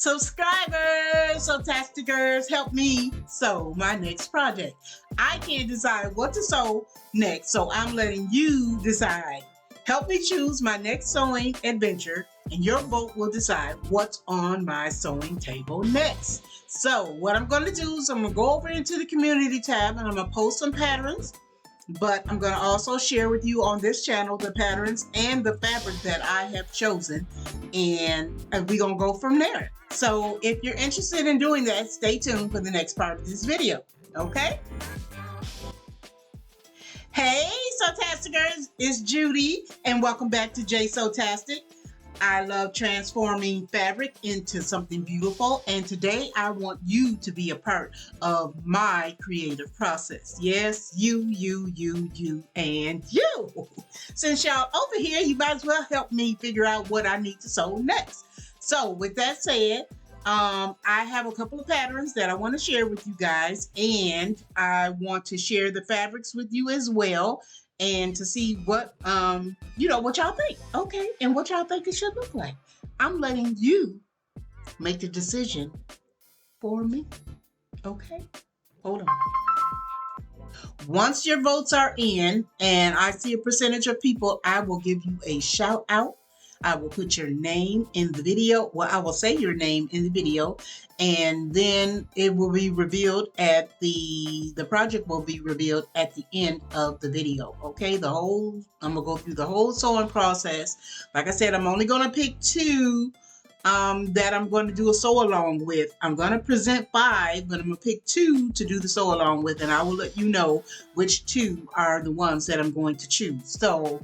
Subscribers, Sewtasticers, help me sew my next project. I can't decide what to sew next, so I'm letting you decide. Help me choose my next sewing adventure, and your vote will decide what's on my sewing table next. So what I'm going to do is I'm going to go over into the community tab and I'm going to post some patterns. But I'm going to also share with you on this channel the patterns and the fabric that I have chosen, and we're going to go from there. So if you're interested in doing that, stay tuned for the next part of this video, okay? Hey, Sewtasticers, it's Judy, and welcome back to J Sewtastic. I love transforming fabric into something beautiful, and today I want you to be a part of my creative process. Yes, you, and you. Since y'all over here, you might as well help me figure out what I need to sew next. So with that said, I have a couple of patterns that I want to share with you guys, and I want to share the fabrics with you as well, and to see what what y'all think, okay, and what y'all think it should look like. I'm letting you make the decision for me, okay? Hold on. Once your votes are in and I see a percentage of people, I will give you a shout out. I will put your name in the video. Well, I will say your name in the video, and then it will be revealed at the project will be revealed at the end of the video. Okay, I'm gonna go through the whole sewing process. Like I said, I'm only gonna pick two that I'm going to do a sew along with. I'm going to present 5, but I'm going to pick 2 to do the sew along with, and I will let you know which 2 are the ones that I'm going to choose. So,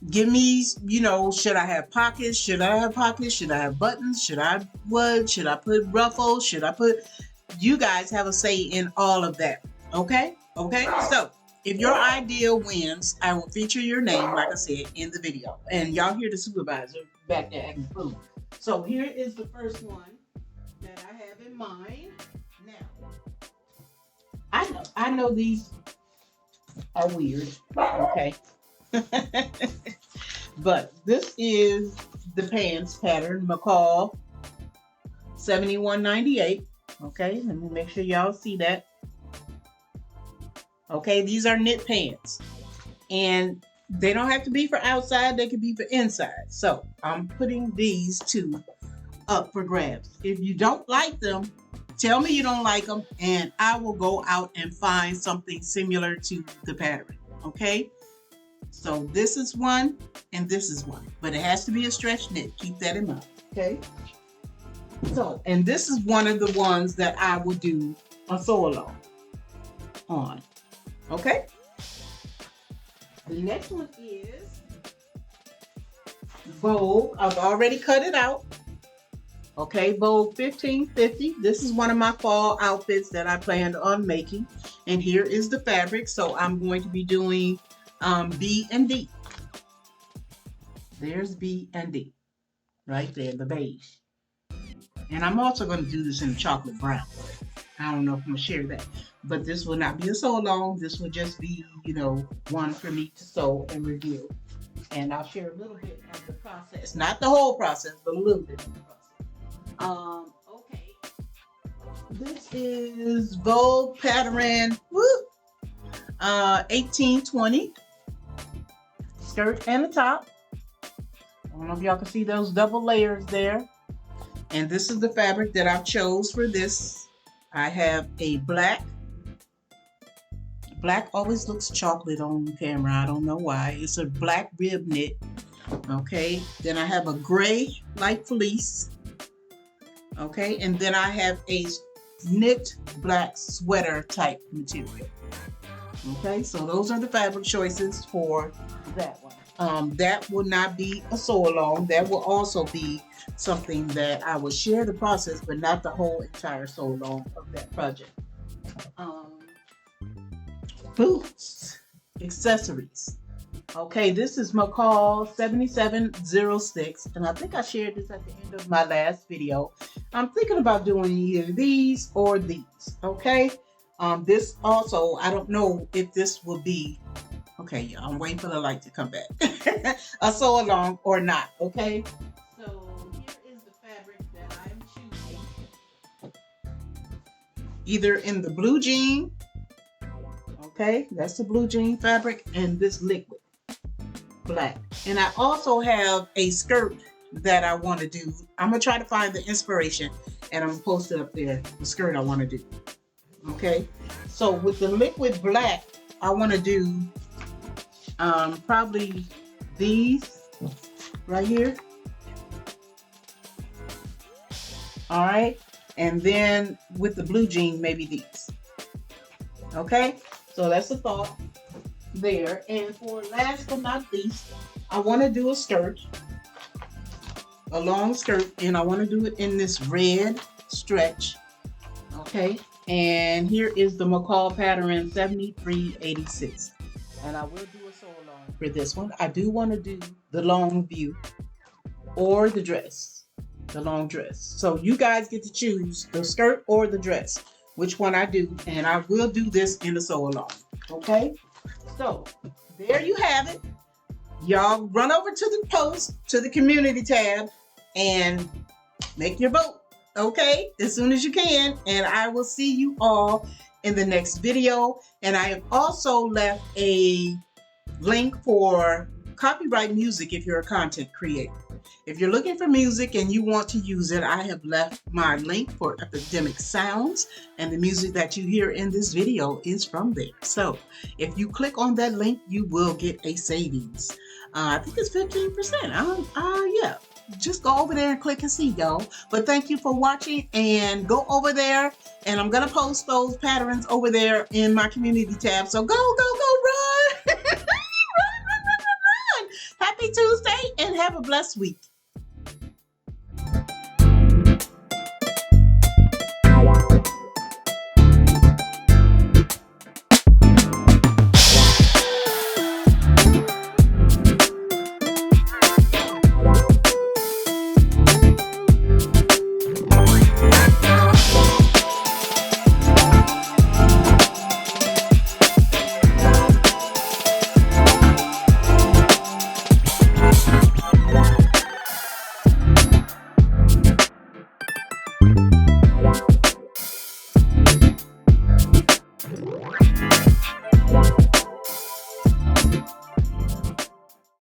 give me, should I have pockets? Should I have pockets? Should I have buttons? Should I put ruffles? You guys have a say in all of that. Okay? Okay? So, if your idea wins, I will feature your name, like I said, in the video. And y'all hear the supervisor back there acting fool. So here is the first one that I have in mind. Now, I know these are weird. Okay. But this is the pants pattern, McCall 7198. Okay, let me make sure y'all see that. Okay, these are knit pants, and they don't have to be for outside, they can be for inside. So I'm putting these 2 up for grabs. If you don't like them, tell me you don't like them, and I will go out and find something similar to the pattern. Okay, so this is one and this is one, but it has to be a stretch knit. Keep that in mind. Okay, so, and this is one of the ones that I will do a sew along on. Okay, the next one is Vogue. I've already cut it out. Okay, Vogue 1550. This is one of my fall outfits that I planned on making, and here is the fabric. So I'm going to be doing B and D. There's B and D right there, the beige. And I'm also going to do this in chocolate brown. I don't know if I'm going to share that. But this will not be a sew along. This will just be, one for me to sew and review. And I'll share a little bit of the process. Not the whole process, but a little bit of the process. Okay. This is Vogue pattern 1820. Skirt and a top. I don't know if y'all can see those double layers there. And this is the fabric that I've chose for this. I have a black. Black always looks chocolate on camera. I don't know why. It's a black rib knit. Okay. Then I have a gray light fleece. Okay. And then I have a knit black sweater type material. Okay. So those are the fabric choices for that one. That will not be a sew along. That will also be something that I will share the process, but not the whole entire sew along of that project. Boots, accessories. Okay, this is McCall 7706, and I think I shared this at the end of my last video. I'm thinking about doing either these or these. Okay, this also, I don't know if this will be. Okay, y'all, I'm waiting for the light to come back. A sew along or not. Okay. So here is the either in the blue jean, okay, that's the blue jean fabric, and this liquid black. And I also have a skirt that I want to do. I'm gonna try to find the inspiration and I'm gonna post it up there, the skirt I want to do. Okay, so with the liquid black, I want to do probably these right here. All right, and then with the blue jean, maybe these. Okay, so that's the thought there. And for last but not least, I want to do a skirt, a long skirt, and I want to do it in this red stretch. Okay, and here is the McCall pattern 7386, and I will do a sew along for this one. I do want to do the long view or the dress, the long dress. So you guys get to choose the skirt or the dress, which one I do, and I will do this in the sew along. Okay, so there you have it. Y'all run over to the post, to the community tab, and make your vote, okay, as soon as you can. And I will see you all in the next video. And I have also left a link for copyright music if you're a content creator. If you're looking for music and you want to use it, I have left my link for Epidemic Sounds, and the music that you hear in this video is from there. So if you click on that link, you will get a savings. I think it's 15%. Yeah, just go over there and click and see, y'all. But thank you for watching, and go over there, and I'm gonna post those patterns over there in my community tab. So go, run. Happy Tuesday and have a blessed week.